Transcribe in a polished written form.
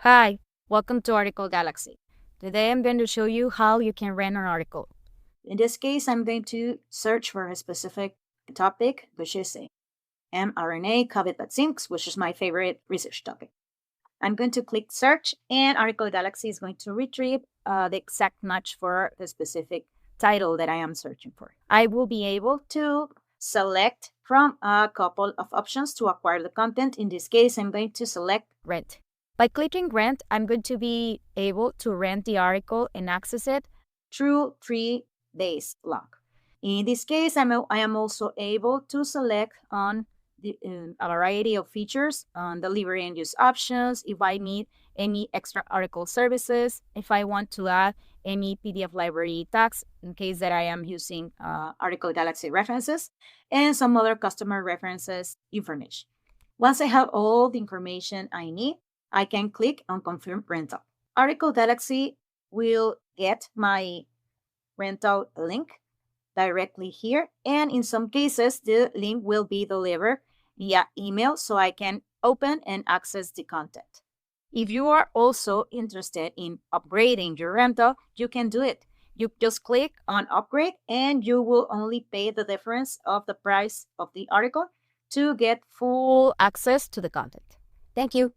Hi, welcome to Article Galaxy. Today I'm going to show you how you can rent an article. In this case, I'm going to search for a specific topic, which is mRNA COVID vaccines, which is my favorite research topic. I'm going to click search, and Article Galaxy is going to retrieve the exact match for the specific title that I am searching for. I will be able to select from a couple of options to acquire the content. In this case, I'm going to select Rent. By clicking rent, I'm going to be able to rent the article and access it through 3 days long. In this case, I am also able to select on a variety of features on delivery and use options, if I need any extra article services, if I want to add any PDF library tags in case that I am using Article Galaxy references, and some other customer references information. Once I have all the information I need, I can click on confirm rental. Article Galaxy will get my rental link directly here. And in some cases, the link will be delivered via email so I can open and access the content. If you are also interested in upgrading your rental, you can do it. You just click on upgrade and you will only pay the difference of the price of the article to get full access to the content. Thank you.